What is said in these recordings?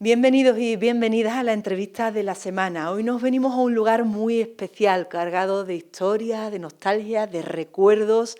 Bienvenidos y bienvenidas a la entrevista de la semana. Hoy nos venimos a un lugar muy especial, cargado de historia, de nostalgia, de recuerdos.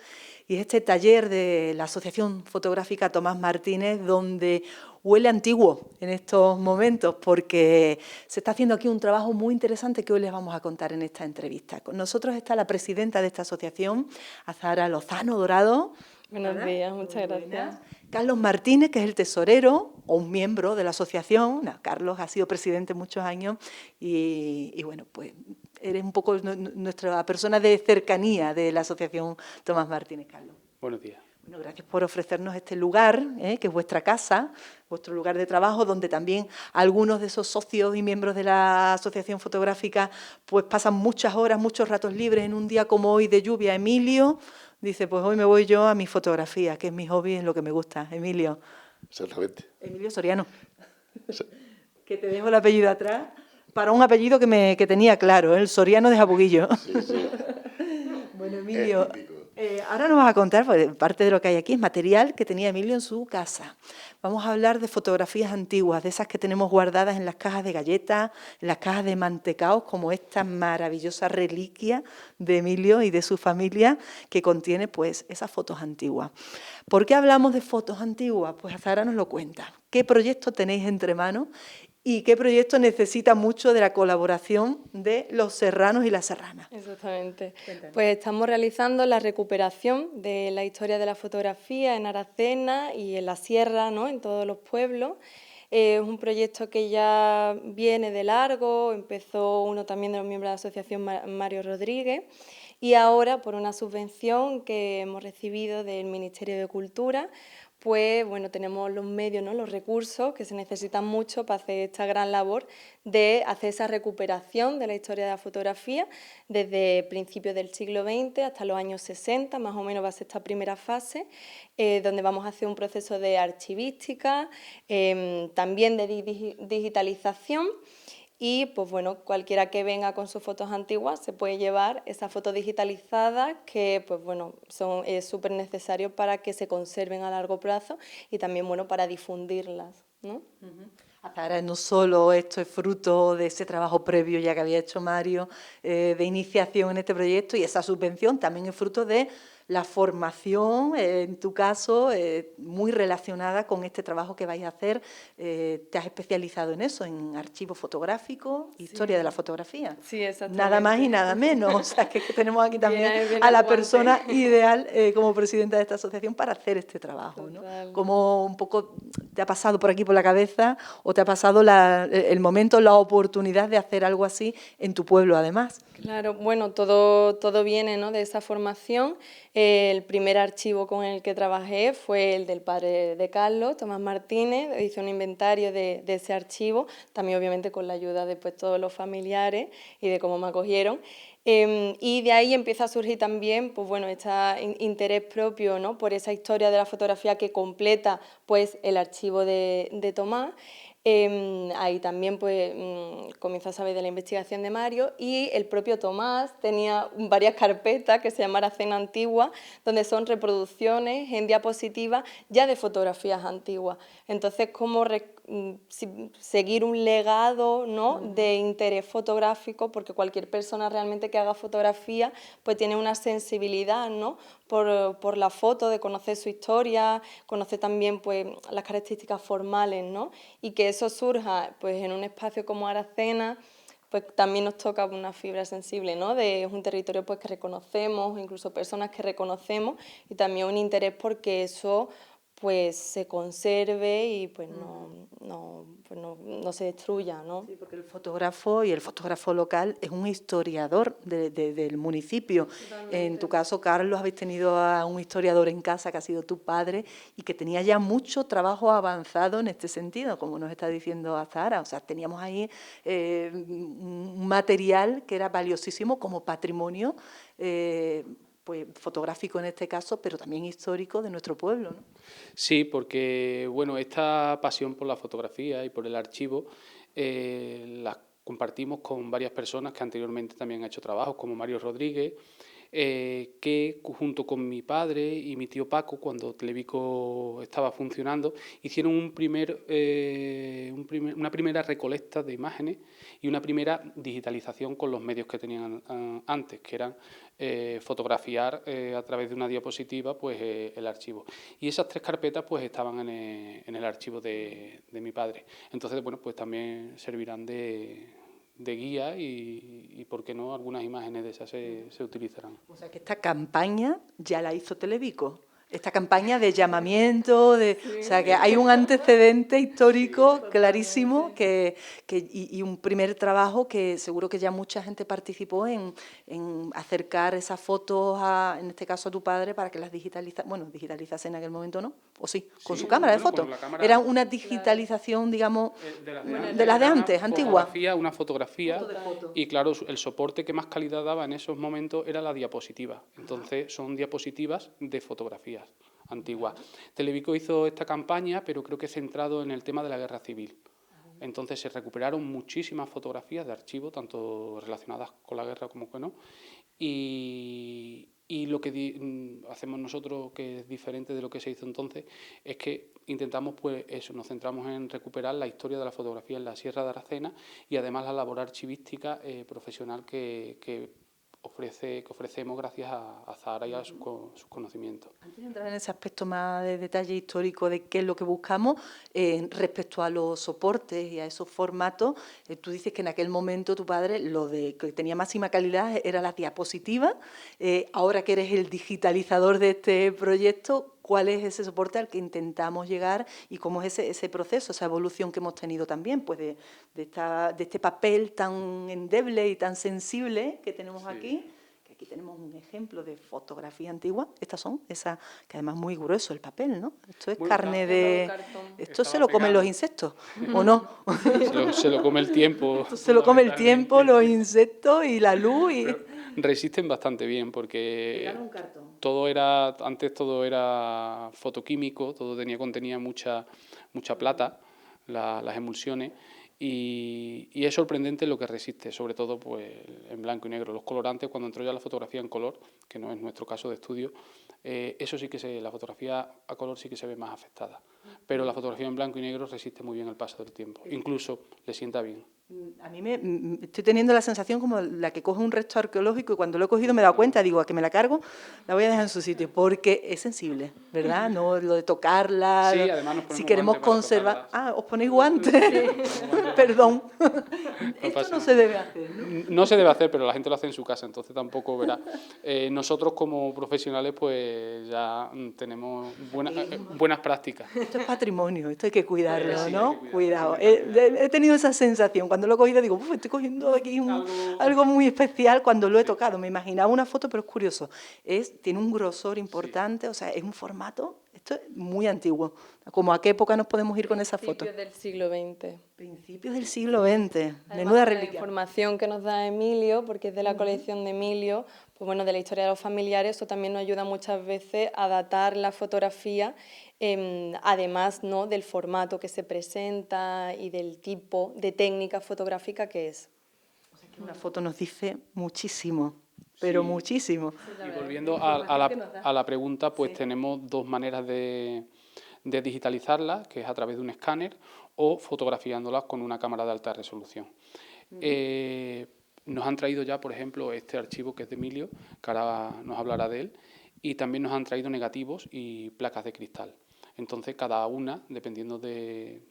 Y es este taller de la Asociación Fotográfica Tomás Martínez, donde huele antiguo en estos momentos, porque se está haciendo aquí un trabajo muy interesante que hoy les vamos a contar en esta entrevista. Con nosotros está la presidenta de esta asociación, Azahara Lozano Dorado. Buenos días, muchas gracias. Carlos Martínez, que es el tesorero o un miembro de la asociación. Carlos ha sido presidente muchos años y bueno, pues eres un poco nuestra persona de cercanía de la asociación Tomás Martínez. Carlos. Buenos días. Bueno, gracias por ofrecernos este lugar, que es vuestra casa, vuestro lugar de trabajo, donde también algunos de esos socios y miembros de la Asociación Fotográfica pues pasan muchas horas, muchos ratos libres en un día como hoy de lluvia. Emilio dice, pues hoy me voy yo a mi fotografía, que es mi hobby, es lo que me gusta. Emilio. Exactamente. Emilio Soriano. Sí. Que te dejo el apellido atrás, para un apellido que tenía claro, el Soriano de Jabuguillo. Sí, sí. Bueno, Emilio, ahora nos vas a contar, porque parte de lo que hay aquí es material que tenía Emilio en su casa. Vamos a hablar de fotografías antiguas, de esas que tenemos guardadas en las cajas de galletas, en las cajas de mantecaos, como esta maravillosa reliquia de Emilio y de su familia, que contiene pues esas fotos antiguas. ¿Por qué hablamos de fotos antiguas? Pues Azahara nos lo cuenta. ¿Qué proyecto tenéis entre manos? ¿Y qué proyecto necesita mucho de la colaboración de los serranos y las serranas? Exactamente. Cuéntanos. Pues estamos realizando la recuperación de la historia de la fotografía en Aracena y en la sierra, ¿no? En todos los pueblos. Es un proyecto que ya viene de largo, empezó uno también de los miembros de la asociación, Mario Rodríguez, y ahora por una subvención que hemos recibido del Ministerio de Cultura, pues bueno, tenemos los medios, ¿no? Los recursos que se necesitan mucho para hacer esta gran labor de hacer esa recuperación de la historia de la fotografía desde principios del siglo XX hasta los años 60, más o menos va a ser esta primera fase, donde vamos a hacer un proceso de archivística, también de digitalización. Y pues bueno, cualquiera que venga con sus fotos antiguas se puede llevar esas fotos digitalizadas que pues bueno, es súper necesario para que se conserven a largo plazo y también bueno para difundirlas, ¿no? Ahora no solo esto es fruto de ese trabajo previo ya que había hecho Mario, de iniciación en este proyecto, y esa subvención también es fruto de la formación, en tu caso, muy relacionada con este trabajo que vais a hacer. Te has especializado en eso, en archivo fotográfico, historia de la fotografía. Sí, exactamente. Nada más y nada menos. O sea, que tenemos aquí también Viene a la el guante. persona ideal como presidenta de esta asociación para hacer este trabajo, ¿no? Como un poco te ha pasado por aquí por la cabeza o te ha pasado el momento, la oportunidad de hacer algo así en tu pueblo, además. Claro, bueno, todo viene, ¿no? De esa formación. El primer archivo con el que trabajé fue el del padre de Carlos, Tomás Martínez. Hice un inventario de ese archivo, también obviamente con la ayuda de pues, todos los familiares y de cómo me acogieron. Y de ahí empieza a surgir también pues, bueno, este interés propio, ¿no? Por esa historia de la fotografía que completa pues, el archivo de Tomás. Ahí también pues, comienzo a saber de la investigación de Mario, y el propio Tomás tenía varias carpetas que se llama Aracena Antigua, donde son reproducciones en diapositivas ya de fotografías antiguas. Entonces, como seguir un legado, ¿no? De interés fotográfico, porque cualquier persona realmente que haga fotografía pues tiene una sensibilidad, ¿no? por la foto, de conocer su historia, conocer también pues, las características formales, ¿no? Y que eso surja pues, en un espacio como Aracena, pues también nos toca una fibra sensible, ¿no? Es un territorio pues, que reconocemos, incluso personas que reconocemos, y también un interés porque eso pues se conserve y pues no se destruya, ¿no? Sí, porque el fotógrafo y el fotógrafo local es un historiador del municipio. Totalmente. En tu caso, Carlos, habéis tenido a un historiador en casa que ha sido tu padre y que tenía ya mucho trabajo avanzado en este sentido, como nos está diciendo Azahara. O sea, teníamos ahí un material que era valiosísimo como patrimonio, pues fotográfico en este caso, pero también histórico de nuestro pueblo, ¿no? Sí, porque bueno, esta pasión por la fotografía y por el archivo la compartimos con varias personas que anteriormente también han hecho trabajos, como Mario Rodríguez, que junto con mi padre y mi tío Paco, cuando Televico estaba funcionando, hicieron una primera recolecta de imágenes y una primera digitalización con los medios que tenían antes, que eran fotografiar a través de una diapositiva pues, el archivo. Y esas 3 carpetas pues, estaban en el archivo de mi padre. Entonces, bueno, pues también servirán de guía y, ¿por qué no?, algunas imágenes de esas se utilizarán. O sea, que esta campaña ya la hizo Televico. Esta campaña de llamamiento, o sea, que hay un antecedente histórico clarísimo y un primer trabajo que seguro que ya mucha gente participó en acercar esas fotos, en este caso a tu padre, para que las digitalizase en aquel momento, ¿no? ¿O sí? Con su cámara de fotos. Era una digitalización, digamos, de las de antes, antigua. Una fotografía, y claro, el soporte que más calidad daba en esos momentos era la diapositiva. Entonces, son diapositivas de fotografías antiguas. Televico hizo esta campaña, pero creo que centrado en el tema de la guerra civil. Entonces se recuperaron muchísimas fotografías de archivo, tanto relacionadas con la guerra como que no. Y lo que hacemos nosotros, que es diferente de lo que se hizo entonces, es que intentamos, pues eso, nos centramos en recuperar la historia de la fotografía en la Sierra de Aracena y además la labor archivística profesional que ofrecemos gracias a Zahara y a sus conocimientos. Antes de entrar en ese aspecto más de detalle histórico de qué es lo que buscamos, respecto a los soportes y a esos formatos, tú dices que en aquel momento tu padre lo que tenía máxima calidad era la diapositiva. Ahora que eres el digitalizador de este proyecto, ¿cuál es ese soporte al que intentamos llegar y cómo es ese proceso, esa evolución que hemos tenido también, pues de este papel tan endeble y tan sensible que tenemos aquí? Que aquí tenemos un ejemplo de fotografía antigua. Estas son, que además es muy grueso el papel, ¿no? Esto es carne de... Esto se lo comen los insectos, ¿o no? Se lo come el tiempo. Esto se lo come el tiempo, los insectos y la luz. Resisten bastante bien porque un cartón. Antes todo era fotoquímico, todo contenía mucha plata, las emulsiones, y es sorprendente lo que resiste, sobre todo pues en blanco y negro. Los colorantes, cuando entró ya la fotografía en color, que no es nuestro caso de estudio, eso sí que la fotografía a color sí que se ve más afectada, pero la fotografía en blanco y negro resiste muy bien el paso del tiempo, incluso le sienta bien. A mí estoy teniendo la sensación como la que coge un resto arqueológico y cuando lo he cogido me he dado cuenta, digo, a que me la cargo, la voy a dejar en su sitio, porque es sensible, ¿verdad? No lo de tocarla, sí, además nos ponemos si queremos conservar... tocarla. ¿Os ponéis guantes? Sí. Perdón. Esto no se debe hacer, ¿no? No se debe hacer, pero la gente lo hace en su casa, entonces tampoco verá. Nosotros como profesionales pues ya tenemos buenas prácticas. Esto es patrimonio, esto hay que cuidarlo, sí, ¿no? hay que Cuidado. He tenido esa sensación, cuando lo he cogido digo, estoy cogiendo aquí algo muy especial cuando lo he tocado. Me imaginaba una foto, pero es curioso. Tiene un grosor importante, o sea, es un formato, esto es muy antiguo. ¿Cómo a qué época nos podemos ir con esa foto? Principios del siglo XX. Principios del siglo XX, La menuda reliquia. información que nos da Emilio, porque es de la colección de Emilio, pues bueno, de la historia de los familiares, eso también nos ayuda muchas veces a datar la fotografía, además, ¿no?, del formato que se presenta y del tipo de técnica fotográfica que es. O sea, que una foto nos dice muchísimo, pero muchísimo. Y volviendo a la pregunta, pues tenemos 2 maneras de digitalizarlas, que es a través de un escáner o fotografiándolas con una cámara de alta resolución. Nos han traído ya, por ejemplo, este archivo que es de Emilio, que ahora nos hablará de él, y también nos han traído negativos y placas de cristal. Entonces, cada una, dependiendo de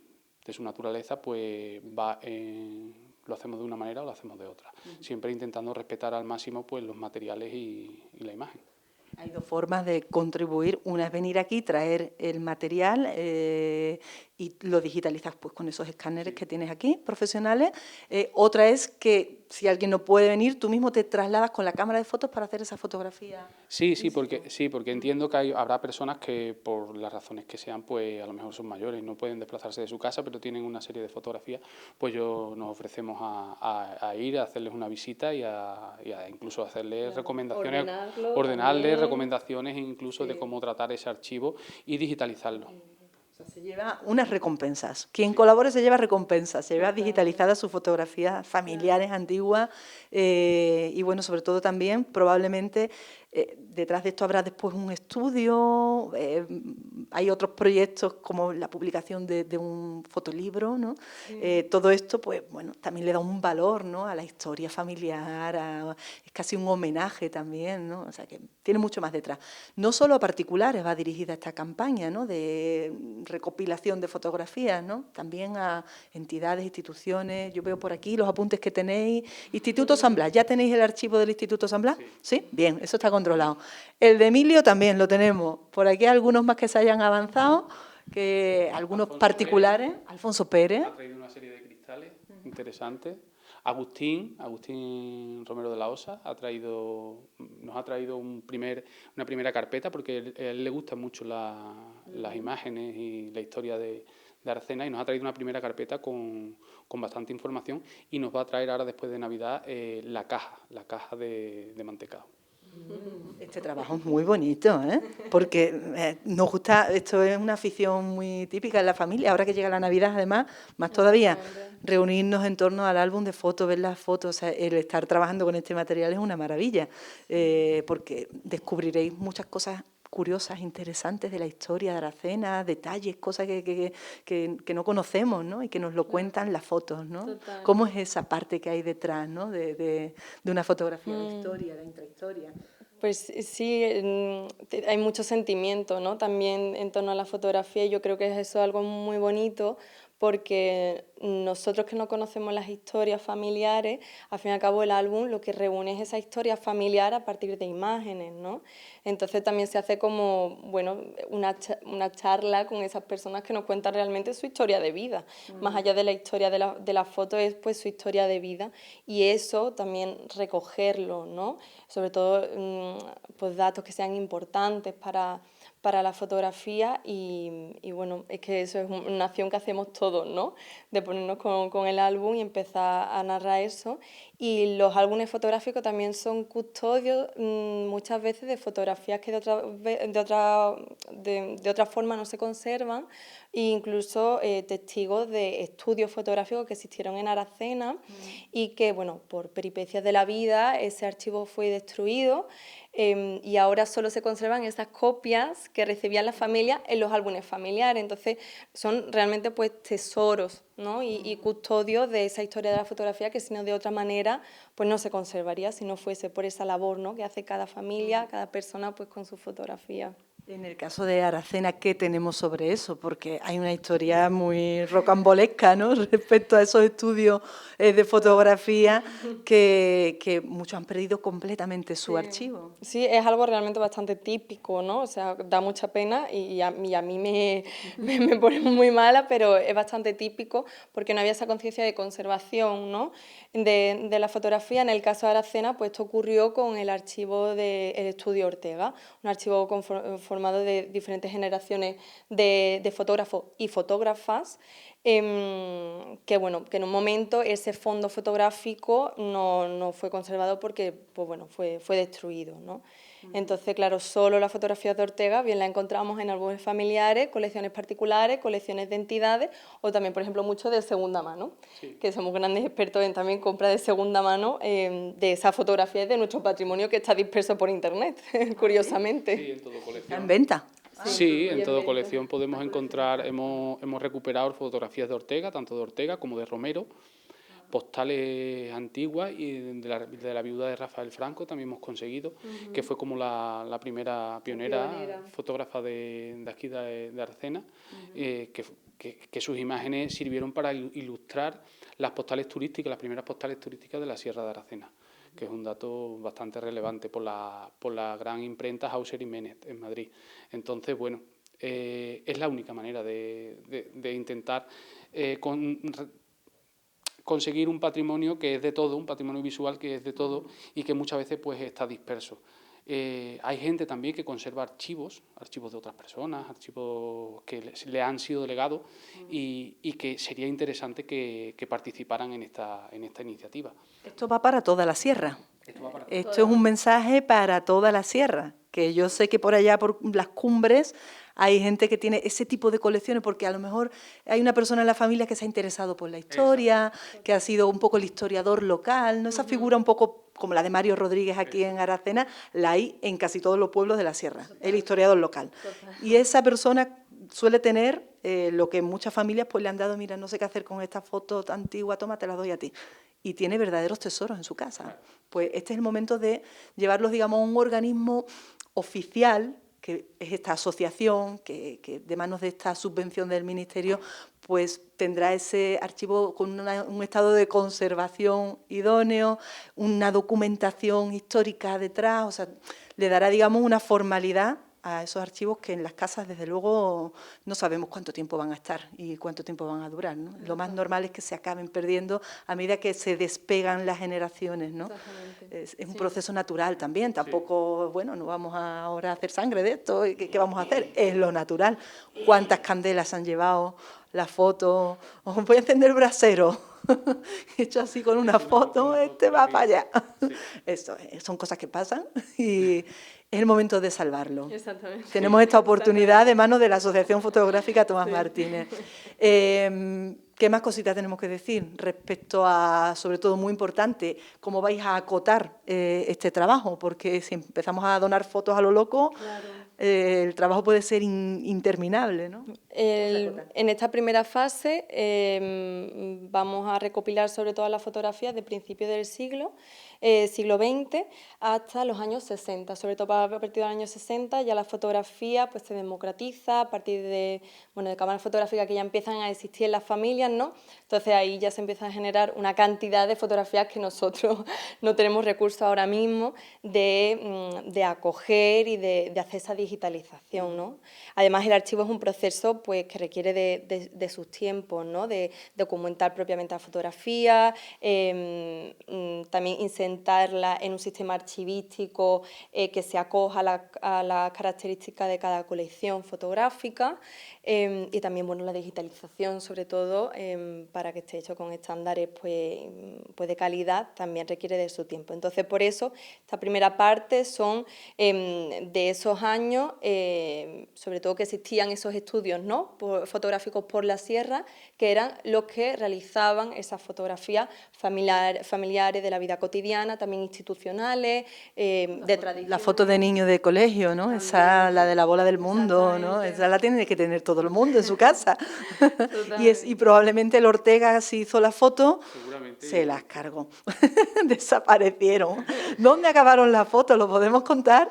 su naturaleza, pues lo hacemos de una manera o lo hacemos de otra, siempre intentando respetar al máximo pues los materiales y la imagen. Hay 2 formas de contribuir. Una es venir aquí, traer el material y lo digitalizas pues, con esos escáneres que tienes aquí, profesionales. Otra es que si alguien no puede venir, tú mismo te trasladas con la cámara de fotos para hacer esa fotografía. Sí, porque entiendo que habrá personas que por las razones que sean, pues a lo mejor son mayores, no pueden desplazarse de su casa, pero tienen una serie de fotografías, pues nos ofrecemos a ir, a hacerles una visita y a incluso hacerles recomendaciones, ordenarles recomendaciones incluso de cómo tratar ese archivo y digitalizarlo. Se lleva unas recompensas. Quien colabore se lleva recompensas, se lleva digitalizadas sus fotografías familiares antiguas y bueno, sobre todo también probablemente detrás de esto habrá después un estudio, hay otros proyectos como la publicación de un fotolibro, ¿no? Todo esto, pues bueno, también le da un valor, ¿no?, a la historia familiar, es casi un homenaje también, ¿no? O sea que tiene mucho más detrás. No solo a particulares va dirigida esta campaña, ¿no?, de recopilación de fotografías, ¿no?, también a entidades, instituciones. Yo veo por aquí los apuntes que tenéis. Instituto San Blas, ¿ya tenéis el archivo del Instituto San Blas? Sí, bien, eso está controlado. El de Emilio también lo tenemos. Por aquí hay algunos más que se hayan avanzado, que algunos Alfonso particulares. Pérez. Alfonso Pérez. Ha traído una serie de cristales interesantes. Agustín Romero de la Osa nos ha traído una primera carpeta, porque a él le gustan mucho las imágenes y la historia de Aracena, y nos ha traído una primera carpeta con bastante información, y nos va a traer ahora, después de Navidad, la caja de mantecado. Este trabajo es muy bonito, ¿eh? Porque nos gusta, esto es una afición muy típica en la familia, ahora que llega la Navidad, además, más todavía, reunirnos en torno al álbum de fotos, ver las fotos, o sea, el estar trabajando con este material es una maravilla, porque descubriréis muchas cosas curiosas, interesantes de la historia de Aracena, detalles, cosas que no conocemos, ¿no?, y que nos lo cuentan las fotos, ¿no? Total. ¿Cómo es esa parte que hay detrás, ¿no?, de una fotografía de historia, de intrahistoria? Pues sí, hay mucho sentimiento, ¿no?, también en torno a la fotografía, y yo creo que es eso algo muy bonito, porque nosotros que no conocemos las historias familiares, al fin y al cabo el álbum lo que reúne es esa historia familiar a partir de imágenes, ¿no? Entonces también se hace como, bueno, una charla con esas personas que nos cuentan realmente su historia de vida. Más allá de la historia de la foto es pues su historia de vida, y eso también recogerlo, ¿no? Sobre todo pues datos que sean importantes para la fotografía, y bueno, es que eso es una acción que hacemos todos, ¿no?, de ponernos con el álbum y empezar a narrar eso. Y los álbumes fotográficos también son custodios muchas veces de fotografías que de otra forma no se conservan, e incluso testigos de estudios fotográficos que existieron en Aracena y que, bueno, por peripecias de la vida ese archivo fue destruido. Y ahora solo se conservan esas copias que recibían las familias en los álbumes familiares. Entonces son realmente pues tesoros, ¿no?, y custodios de esa historia de la fotografía, que si no de otra manera pues no se conservaría, si no fuese por esa labor, ¿no?, que hace cada familia, cada persona pues con su fotografía. En el caso de Aracena, ¿qué tenemos sobre eso? Porque hay una historia muy rocambolesca, ¿no?, respecto a esos estudios de fotografía que muchos han perdido completamente su archivo. Sí, es algo realmente bastante típico, ¿no? O sea, da mucha pena y a mí me pone muy mala, pero es bastante típico porque no había esa conciencia de conservación, ¿no?, de la fotografía. En el caso de Aracena, pues esto ocurrió con el archivo del Estudio Ortega, un archivo formado de diferentes generaciones de fotógrafos y fotógrafas, que bueno, que en un momento ese fondo fotográfico no fue conservado porque pues bueno, fue destruido, ¿no? Entonces, claro, solo las fotografías de Ortega bien la encontramos en álbumes familiares, colecciones particulares, colecciones de entidades, o también, por ejemplo, mucho de segunda mano, que somos grandes expertos en también compra de segunda mano de esas fotografías de nuestro patrimonio que está disperso por internet, curiosamente. Sí, en todo colección. ¿Está en venta? Sí, en toda colección podemos encontrar, hemos recuperado fotografías de Ortega, tanto de Ortega como de Romero, postales antiguas, y de la viuda de Rafael Franco también hemos conseguido, que fue como la primera pionera fotógrafa de aquí de Aracena, que sus imágenes sirvieron para ilustrar las postales turísticas, las primeras postales turísticas de la Sierra de Aracena, que es un dato bastante relevante por la gran imprenta Hauser y Menet en Madrid. Entonces, bueno, es la única manera de intentar conseguir un patrimonio que es de todo, un patrimonio visual que es de todo y que muchas veces pues está disperso. Hay gente también que conserva archivos de otras personas, archivos que le han sido delegados y que sería interesante que participaran en esta iniciativa. Esto va para toda la sierra. Esto es un mensaje para toda la sierra, que yo sé que por allá, por las cumbres, hay gente que tiene ese tipo de colecciones porque a lo mejor hay una persona en la familia que se ha interesado por la historia, que ha sido un poco el historiador local, ¿no? Esa figura un poco como la de Mario Rodríguez aquí en Aracena, la hay en casi todos los pueblos de la sierra, el historiador local. Y esa persona suele tener lo que muchas familias pues le han dado, mira, no sé qué hacer con esta foto tan antigua, toma, te la doy a ti. Y tiene verdaderos tesoros en su casa. Pues este es el momento de llevarlos, digamos, a un organismo oficial, que es esta asociación, que de manos de esta subvención del Ministerio, pues tendrá ese archivo con un estado de conservación idóneo, una documentación histórica detrás, o sea, le dará, digamos, una formalidad a esos archivos que en las casas, desde luego, no sabemos cuánto tiempo van a estar y cuánto tiempo van a durar, ¿no? Lo más normal es que se acaben perdiendo a medida que se despegan las generaciones, ¿no? Es un proceso natural también, tampoco, bueno, no vamos ahora a hacer sangre de esto, ¿qué vamos a hacer? Es lo natural. ¿Cuántas candelas han llevado las fotos? Os voy a encender el brasero. Hecho así con una foto, este va para allá. Eso, son cosas que pasan y es el momento de salvarlo. Exactamente. Tenemos esta oportunidad de mano de la Asociación Fotográfica Tomás Martínez. ¿Qué más cositas tenemos que decir respecto a, sobre todo muy importante, cómo vais a acotar este trabajo? Porque si empezamos a donar fotos a lo loco, el trabajo puede ser interminable, ¿no? En esta primera fase vamos a recopilar sobre todo las fotografías de principios del siglo XX hasta los años 60, sobre todo a partir del año 60 ya la fotografía pues se democratiza a partir de cámaras fotográficas que ya empiezan a existir en las familias, ¿no? Entonces ahí ya se empieza a generar una cantidad de fotografías que nosotros no tenemos recursos ahora mismo de acoger y de hacer esa digitalización, ¿no? Además el archivo es un proceso pues que requiere de sus tiempos, ¿no? De documentar propiamente la fotografía, también insertarla en un sistema archivístico que se acoja a las características de cada colección fotográfica y también la digitalización, sobre todo, para que esté hecho con estándares pues de calidad, también requiere de su tiempo. Entonces, por eso, esta primera parte son de esos años, sobre todo que existían esos estudios, ¿no? Fotográficos por la sierra, que eran los que realizaban esas fotografías familiares de la vida cotidiana, también institucionales, de tradición. La foto de niño de colegio, ¿no? También. Esa, la de la bola del mundo, ¿no? Esa la tiene que tener todo el mundo en su casa. y probablemente el Ortega, si hizo la foto, se las cargó. Desaparecieron. ¿Dónde acabaron las fotos? ¿Lo podemos contar?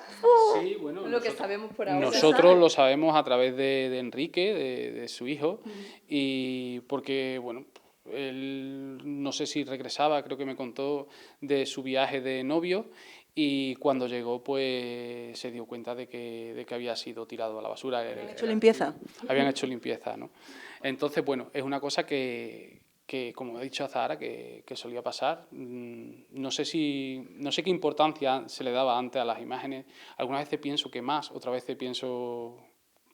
Sí, bueno, lo que sabemos por ahora. Nosotros lo sabemos a través de Enrique, de su hijo, y porque, bueno, él no sé si regresaba, creo que me contó de su viaje de novio, y cuando llegó pues se dio cuenta de que había sido tirado a la basura. ¿Habían hecho limpieza? Habían hecho limpieza, ¿no? Entonces, bueno, es una cosa que como ha dicho Azahara, que solía pasar. No sé qué importancia se le daba antes a las imágenes. Algunas veces pienso que más, otras veces pienso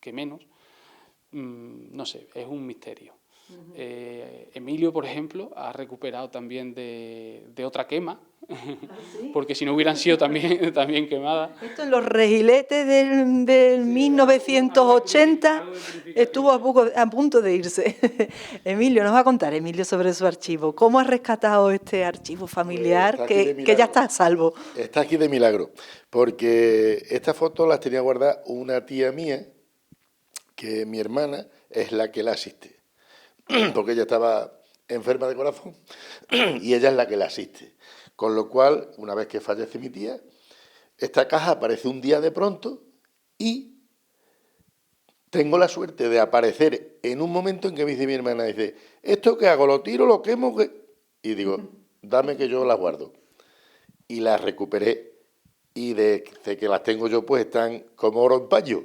que menos. No sé, es un misterio. Emilio, por ejemplo, ha recuperado también de otra quema, ¿sí? Porque si no hubieran sido también quemadas. Esto en los regiletes del 1980 estuvo a punto de irse. Emilio nos va a contar, sobre su archivo. ¿Cómo ha rescatado este archivo familiar pues que ya está a salvo? Está aquí de milagro, porque estas fotos las tenía guardadas una tía mía, que mi hermana es la que la asiste, porque ella estaba enferma de corazón y ella es la que la asiste. Con lo cual, una vez que fallece mi tía, esta caja aparece un día de pronto y tengo la suerte de aparecer en un momento en que me dice mi hermana, dice, ¿esto qué hago? ¿Lo tiro, lo quemo? Y digo, dame que yo las guardo. Y las recuperé y desde que las tengo yo, pues están como oro en paño.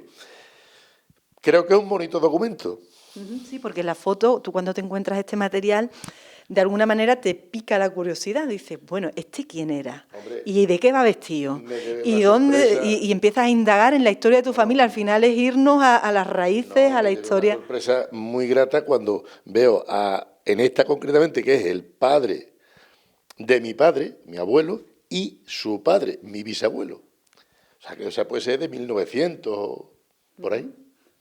Creo que es un bonito documento. Sí, porque la foto, tú cuando te encuentras este material, de alguna manera te pica la curiosidad. Dices, bueno, ¿este quién era? Hombre, ¿Y de qué va vestido? ¿Y dónde? Y empiezas a indagar en la historia de tu familia. Al final es irnos a las raíces, a la historia. Una sorpresa muy grata cuando veo en esta concretamente, que es el padre de mi padre, mi abuelo, y su padre, mi bisabuelo. O sea, que puede ser de 1900 por ahí.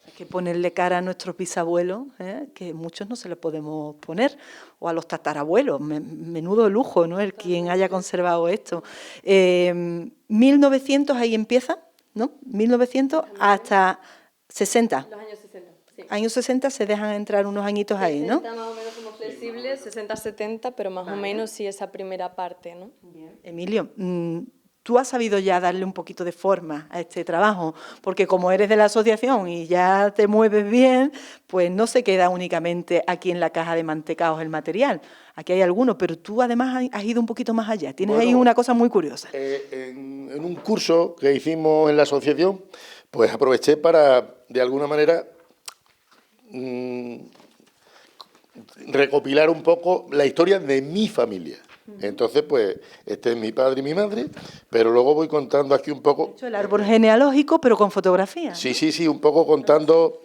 Hay que ponerle cara a nuestros bisabuelos, que muchos no se le podemos poner, o a los tatarabuelos. Menudo lujo, ¿no?, el quien haya conservado esto. 1900 ahí empieza, ¿no? 1900 hasta 60. Los años 60, sí. Años 60 se dejan entrar unos añitos ahí, ¿no? 60 más o menos como flexible, 60-70, pero más o menos sí esa primera parte, ¿no? Emilio, tú has sabido ya darle un poquito de forma a este trabajo, porque como eres de la asociación y ya te mueves bien, pues no se queda únicamente aquí en la caja de mantecaos el material. Aquí hay algunos, pero tú además has ido un poquito más allá. Tienes ahí una cosa muy curiosa. En un curso que hicimos en la asociación, pues aproveché para, de alguna manera, recopilar un poco la historia de mi familia. Entonces, pues, este es mi padre y mi madre, pero luego voy contando aquí un poco... El árbol genealógico, pero con fotografía. Sí, un poco contando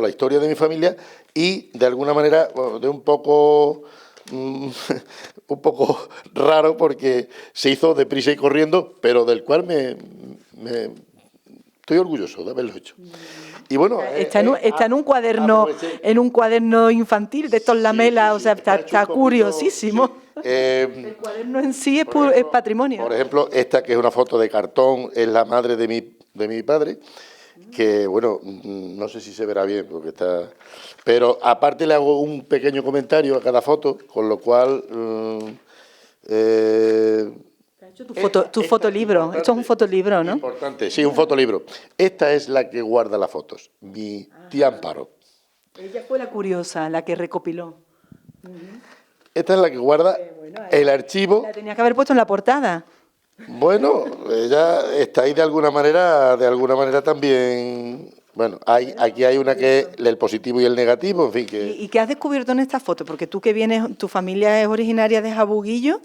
la historia de mi familia y, de alguna manera, bueno, de un poco raro, porque se hizo deprisa y corriendo, pero del cual estoy orgulloso de haberlo hecho. Y bueno, está en un cuaderno, infantil de estos lamelas, o sea, está curiosísimo. Sí. El cuaderno en sí es patrimonio. Por ejemplo, esta que es una foto de cartón, es la madre de mi padre, que bueno, no sé si se verá bien porque está... Pero aparte le hago un pequeño comentario a cada foto, con lo cual... Tu fotolibro, esto es un fotolibro, ¿no? Importante, sí, un fotolibro. Esta es la que guarda las fotos, mi tía Amparo. Ella fue la curiosa, la que recopiló. Esta es la que guarda el archivo. La tenía que haber puesto en la portada. Bueno, ella está ahí de alguna manera también. Bueno, aquí hay una que es el positivo y el negativo, en fin. ¿Y qué has descubierto en esta foto? Porque tú que vienes, tu familia es originaria de Jabuguillo,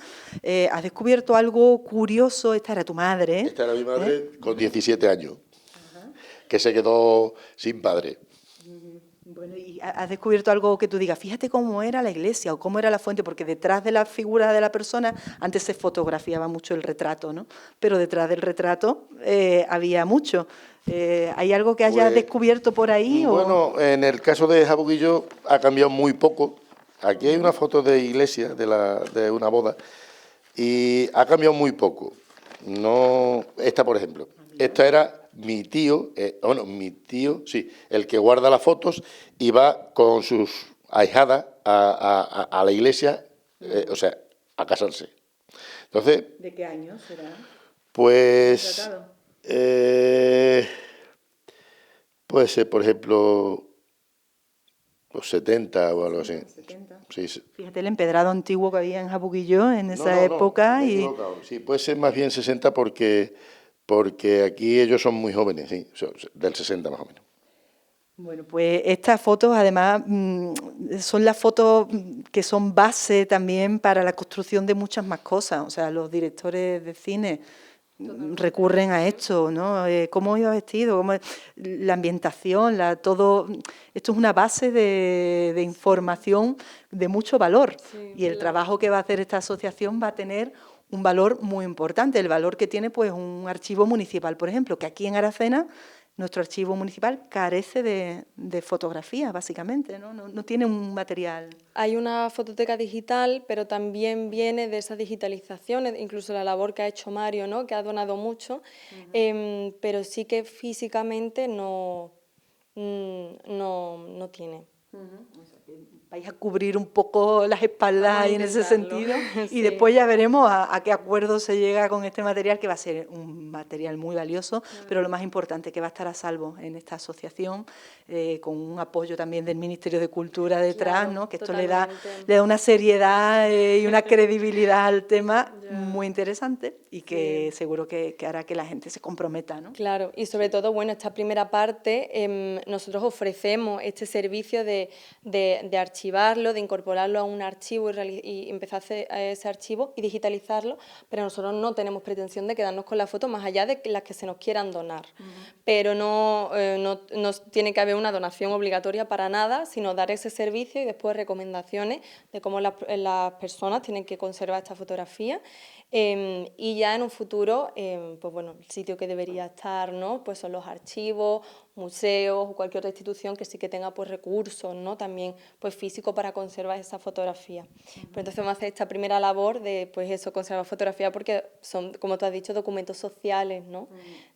¿has descubierto algo curioso? Esta era tu madre. Esta era mi madre con 17 años, que se quedó sin padre. Bueno, ¿y has descubierto algo que tú digas, fíjate cómo era la iglesia o cómo era la fuente? Porque detrás de la figura de la persona, antes se fotografiaba mucho el retrato, ¿no? Pero detrás del retrato había mucho. ¿Hay algo que hayas descubierto por ahí? Bueno, en el caso de Jabuguillo ha cambiado muy poco. Aquí hay una foto de iglesia, de una boda, y ha cambiado muy poco. No, esta, por ejemplo. Esta era mi tío, sí, el que guarda las fotos y va con sus ahijadas a la iglesia, o sea, a casarse. Entonces, ¿De qué año será? Pues, puede ser, por ejemplo, los 70 o algo así. 70. Sí. Fíjate el empedrado antiguo que había en Jabuguillo en esa época. Me he equivocado. Sí, puede ser más bien 60 porque aquí ellos son muy jóvenes, sí, del 60 más o menos. Bueno, pues estas fotos además son las fotos que son base también para la construcción de muchas más cosas. O sea, los directores de cine recurren a esto, ¿no? Cómo iba vestido, la ambientación, todo. Esto es una base de información de mucho valor. Sí, y el trabajo que va a hacer esta asociación va a tener un valor muy importante, el valor que tiene pues un archivo municipal, por ejemplo, que aquí en Aracena nuestro archivo municipal carece de fotografías, básicamente, ¿no? No tiene un material. Hay una fototeca digital, pero también viene de esas digitalizaciones, incluso la labor que ha hecho Mario, ¿no?, que ha donado mucho, pero sí que físicamente no tiene. Vais a cubrir un poco las espaldas ahí en ese sentido y sí. Después ya veremos a qué acuerdo se llega con este material, que va a ser un material muy valioso, pero lo más importante, que va a estar a salvo en esta asociación, con un apoyo también del Ministerio de Cultura detrás, claro, ¿no?, que esto le da una seriedad y una credibilidad al tema muy interesante y que seguro que hará que la gente se comprometa, ¿no? Claro, y sobre todo, bueno, esta primera parte, nosotros ofrecemos este servicio de archivarlo, de incorporarlo a un archivo y empezar a hacer ese archivo y digitalizarlo, pero nosotros no tenemos pretensión de quedarnos con la foto más allá de las que se nos quieran donar. Pero no tiene que haber una donación obligatoria para nada, sino dar ese servicio y después recomendaciones de cómo las personas tienen que conservar esta fotografía. Y ya en un futuro, pues bueno, el sitio que debería estar, ¿no?, pues son los archivos museos o cualquier otra institución que sí que tenga pues recursos, ¿no? También pues físico para conservar esa fotografía. Pero entonces vamos a hacer esta primera labor de pues eso, conservar fotografía, porque son, como tú has dicho, documentos sociales, ¿no?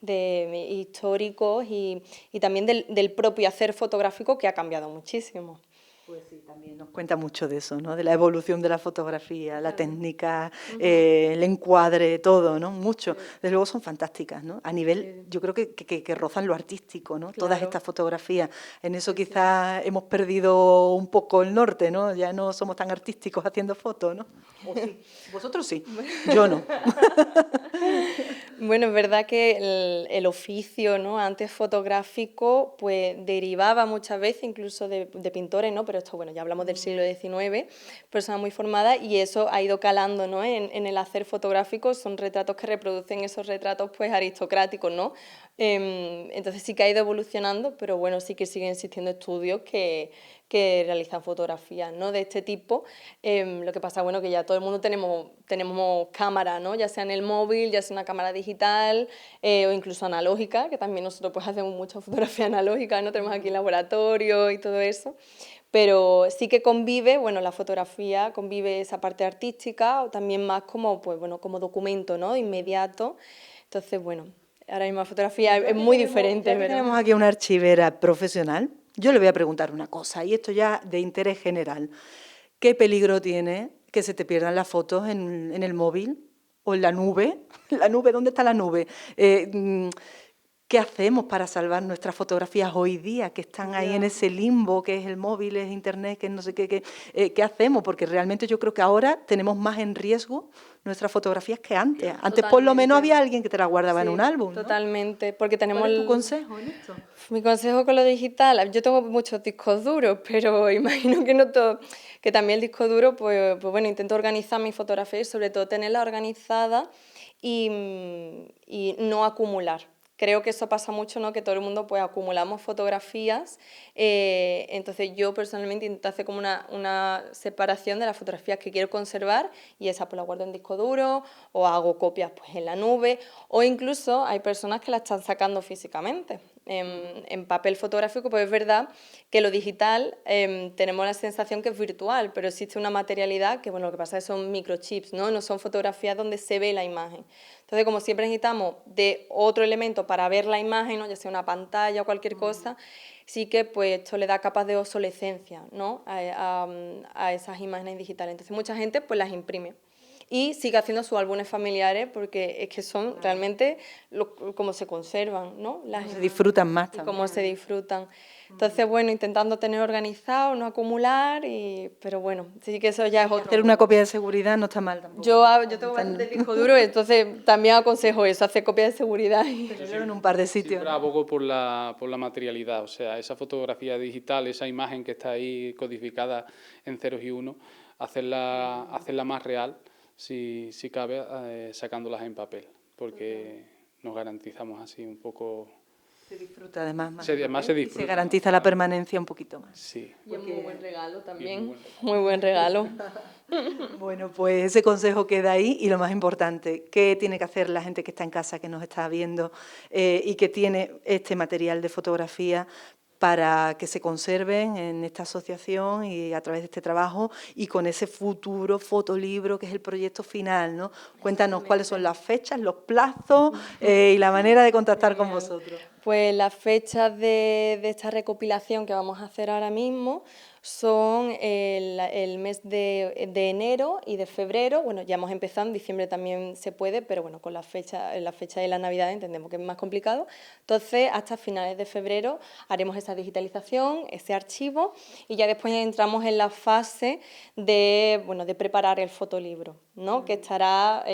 Históricos y también del propio hacer fotográfico, que ha cambiado muchísimo. Pues sí, también nos cuenta mucho de eso, ¿no? De la evolución de la fotografía, la técnica, el encuadre, todo, ¿no? Mucho. Desde luego son fantásticas, ¿no? A nivel, yo creo que rozan lo artístico, ¿no? Todas estas fotografías. En eso quizás hemos perdido un poco el norte, ¿no? Ya no somos tan artísticos haciendo fotos, ¿no? ¿O sí? Vosotros sí, yo no. Bueno, es verdad que el oficio, ¿no? Antes fotográfico, pues derivaba muchas veces incluso de pintores, ¿no? Pero esto, bueno, ya hablamos del siglo XIX, personas muy formadas, y eso ha ido calando, ¿no? En el hacer fotográfico. Son retratos que reproducen esos retratos pues aristocráticos, ¿no? Entonces sí que ha ido evolucionando, pero bueno, sí que siguen existiendo estudios que realizan fotografías, ¿no? De este tipo. Lo que pasa, bueno, que ya todo el mundo tenemos cámara, ¿no? Ya sea en el móvil, ya sea una cámara digital o incluso analógica, que también nosotros pues hacemos mucha fotografía analógica, ¿no? Tenemos aquí laboratorio y todo eso. Pero sí que convive, bueno, la fotografía convive esa parte artística, o también más como, pues, bueno, como documento, ¿no? Inmediato. Entonces, bueno, ahora mismo la fotografía es muy diferente. Ya que tenemos aquí una archivera profesional, yo le voy a preguntar una cosa, y esto ya de interés general. ¿Qué peligro tiene que se te pierdan las fotos en el móvil o en la nube? ¿La nube? ¿Dónde está la nube? ¿Qué hacemos para salvar nuestras fotografías hoy día, que están ahí en ese limbo, que es el móvil, es internet, que es no sé qué? ¿Qué hacemos? Porque realmente yo creo que ahora tenemos más en riesgo nuestras fotografías que antes. Antes por lo menos había alguien que te las guardaba en un álbum, ¿no? Totalmente, porque tenemos... ¿Cuál es tu consejo en esto? Mi consejo con lo digital, yo tengo muchos discos duros, pero imagino que no todo, que también el disco duro, pues bueno, intento organizar mis fotografías y sobre todo tenerlas organizadas y no acumular. Creo que eso pasa mucho, ¿no? Que todo el mundo pues acumulamos fotografías, entonces yo personalmente intento hacer como una separación de las fotografías que quiero conservar y esas pues las guardo en disco duro o hago copias pues en la nube, o incluso hay personas que las están sacando físicamente. En papel fotográfico, pues es verdad que lo digital tenemos la sensación que es virtual, pero existe una materialidad que, bueno, lo que pasa es que son microchips, ¿no? No son fotografías donde se ve la imagen. Entonces, como siempre necesitamos de otro elemento para ver la imagen, ¿no? Ya sea una pantalla o cualquier cosa, sí que pues esto le da capas de obsolescencia, ¿no? a esas imágenes digitales. Entonces, mucha gente pues las imprime y sigue haciendo sus álbumes familiares porque es que son realmente como se conservan, ¿no? Se disfrutan más también. Cómo se disfrutan. Entonces, bueno, intentando tener organizado, no acumular, pero bueno, sí que eso ya es otro. Hacer una copia de seguridad no está mal tampoco. Yo tengo bastante disco duro, entonces también aconsejo eso, hacer copia de seguridad. Pero en un par de sitios. Siempre abogo por la materialidad, o sea, esa fotografía digital, esa imagen que está ahí codificada en ceros y unos, hacerla más real, si cabe, sacándolas en papel, porque nos garantizamos así un poco... Se disfruta además más. Además se disfruta. Y se garantiza la permanencia un poquito más. Sí. Y es muy buen regalo también, muy buen regalo. Bueno, pues ese consejo queda ahí y lo más importante, ¿qué tiene que hacer la gente que está en casa, que nos está viendo y que tiene este material de fotografía para que se conserven en esta asociación y a través de este trabajo y con ese futuro fotolibro que es el proyecto final, ¿no? Cuéntanos cuáles son las fechas, los plazos y la manera de contactar con vosotros. Pues las fechas de esta recopilación que vamos a hacer ahora mismo son el mes de enero y de febrero. Bueno, ya hemos empezado, en diciembre también se puede, pero bueno, con la fecha de la Navidad entendemos que es más complicado. Entonces, hasta finales de febrero haremos esa digitalización, ese archivo, y ya después entramos en la fase de preparar el fotolibro, ¿no? Que estará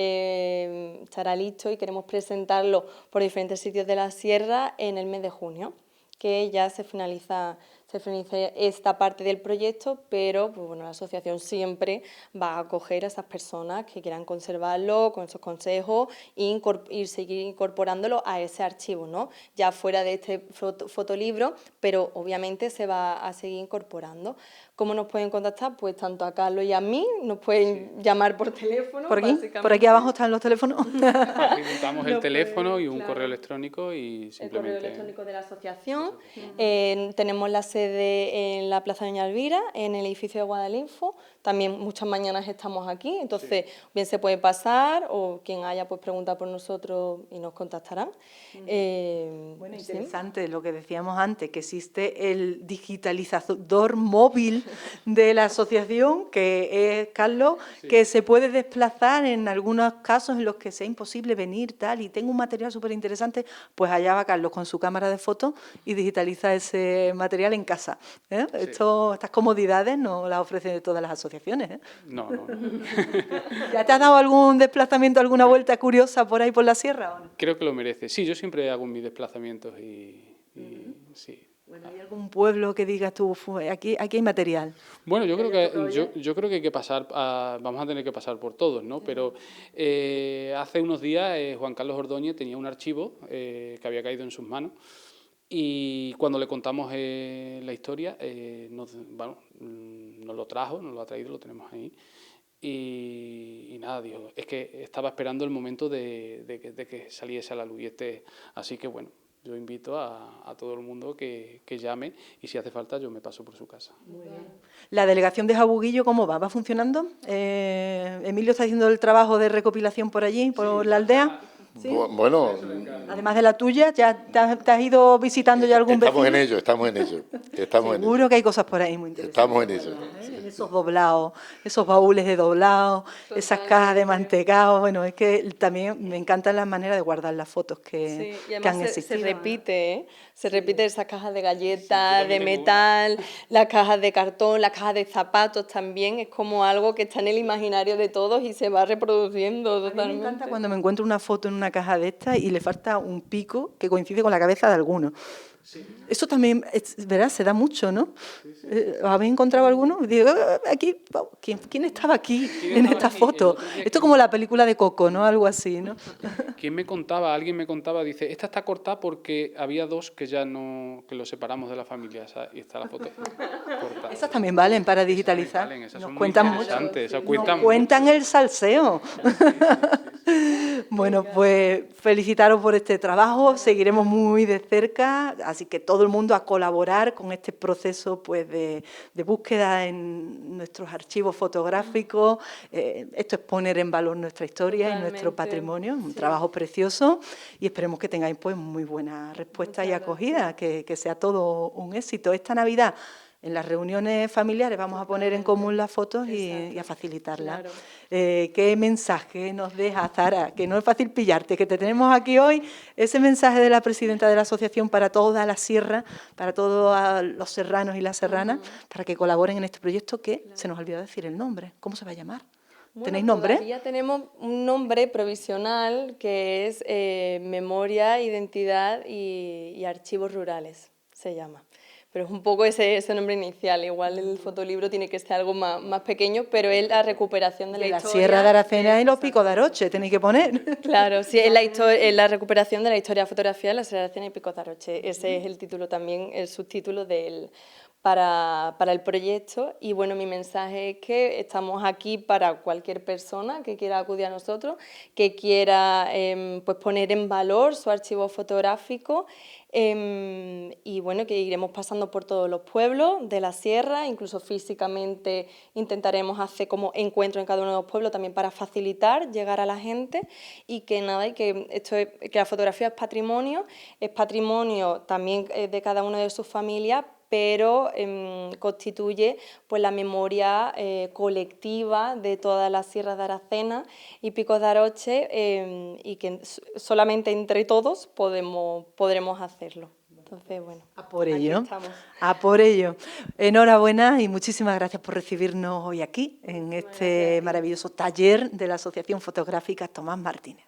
listo y queremos presentarlo por diferentes sitios de la sierra en el mes de junio, que ya se finaliza se finalice esta parte del proyecto, pero pues bueno, la asociación siempre va a acoger a esas personas que quieran conservarlo con esos consejos y seguir incorporándolo a ese archivo, ¿no? Ya fuera de este fotolibro, pero obviamente se va a seguir incorporando. ¿Cómo nos pueden contactar? Pues tanto a Carlos y a mí, nos pueden llamar por teléfono. Por aquí abajo están los teléfonos. Apuntamos el teléfono y un correo electrónico y simplemente... El correo electrónico de la asociación. Tenemos la sede en la Plaza Doña Elvira, en el edificio de Guadalinfo. También muchas mañanas estamos aquí, entonces bien se puede pasar o quien haya pues pregunta por nosotros y nos contactarán. Bueno, interesante lo que decíamos antes, que existe el digitalizador móvil de la asociación, que es Carlos, que se puede desplazar en algunos casos en los que sea imposible venir tal, y tengo un material súper interesante, pues allá va Carlos con su cámara de fotos y digitaliza ese material en casa. Estas comodidades no las ofrecen todas las asociaciones. No. ¿Ya te has dado algún desplazamiento, alguna vuelta curiosa por ahí por la sierra? ¿O no? Creo que lo merece. Sí, yo siempre hago mis desplazamientos y sí. Bueno, ¿hay algún pueblo que digas tú, aquí hay material? Bueno, yo creo que hay que pasar, vamos a tener que pasar por todos, ¿no? Pero hace unos días Juan Carlos Ordóñez tenía un archivo que había caído en sus manos. Y cuando le contamos la historia, nos lo trajo, nos lo ha traído, lo tenemos ahí. Y nada, digo, es que estaba esperando el momento de que saliese a la luz. Así que bueno, yo invito a todo el mundo que llame y si hace falta yo me paso por su casa. Muy bien. ¿La delegación de Jabuguillo cómo va? ¿Va funcionando? ¿Emilio está haciendo el trabajo de recopilación por allí, por la aldea? ¿Sí? Bueno, además de la tuya, ¿ya te has ido visitando ya algún vecino? Estamos en ello. Seguro que hay cosas por ahí muy interesantes. Estamos en ello. Esos doblados, esos baúles de doblados, esas cajas de mantecado. Bueno, es que también me encantan las maneras de guardar las fotos que han existido. Se repite, ¿eh? Se repite esas cajas de galletas, de metal, las cajas de cartón, las cajas de zapatos también. Es como algo que está en el imaginario de todos y se va reproduciendo totalmente. A mí me encanta cuando me encuentro una foto en una caja de estas y le falta un pico que coincide con la cabeza de alguno. Sí. Eso también, ¿verdad? Se da mucho, ¿no? Sí. ¿Habéis encontrado alguno? Digo, aquí, ¿quién estaba aquí en esta foto? Esto es como la película de Coco, ¿no? Algo así, ¿no? Alguien me contaba, dice, esta está cortada porque había dos que ya no, que los separamos de la familia, ¿sabes? Y está la foto cortada. Esas también valen para digitalizar. Esas nos son cuentan muy interesantes, mucho. Nos cuentan el salseo. Bueno, pues felicitaros por este trabajo, seguiremos muy de cerca, así que todo el mundo a colaborar con este proceso pues, de búsqueda en nuestros archivos fotográficos. Esto es poner en valor nuestra historia y nuestro patrimonio, un trabajo precioso, y esperemos que tengáis pues, muy buena respuesta y acogida, que sea todo un éxito. Esta Navidad, en las reuniones familiares vamos a poner en común las fotos y a facilitarlas. Claro. ¿Qué mensaje nos deja, Zara? Que no es fácil pillarte, que te tenemos aquí hoy, ese mensaje de la presidenta de la asociación para toda la sierra, para todos los serranos y las serranas, para que colaboren en este proyecto que se nos olvidó decir el nombre. ¿Cómo se va a llamar? Bueno, ¿tenéis nombre? Ya tenemos un nombre provisional que es Memoria, Identidad y Archivos Rurales, se llama. Pero es un poco ese nombre inicial, igual el fotolibro tiene que ser algo más pequeño, pero es la recuperación de la historia. La Sierra de Aracena y los Picos de Aroche, tenéis que poner. Claro, sí, es la recuperación de la historia fotografía de la Sierra de Aracena y Picos de Aroche. Ese es el título también, el subtítulo para el proyecto. Y bueno, mi mensaje es que estamos aquí para cualquier persona que quiera acudir a nosotros, que quiera pues poner en valor su archivo fotográfico. Y bueno, que iremos pasando por todos los pueblos de la sierra, incluso físicamente intentaremos hacer como encuentro en cada uno de los pueblos también para facilitar llegar a la gente y que nada, y que que la fotografía es patrimonio también de cada uno de sus familias, pero constituye pues, la memoria colectiva de todas las sierras de Aracena y Picos de Aroche y que solamente entre todos podremos hacerlo. Entonces, bueno, a por ello. A por ello. Enhorabuena y muchísimas gracias por recibirnos hoy aquí en este maravilloso taller de la Asociación Fotográfica Tomás Martínez.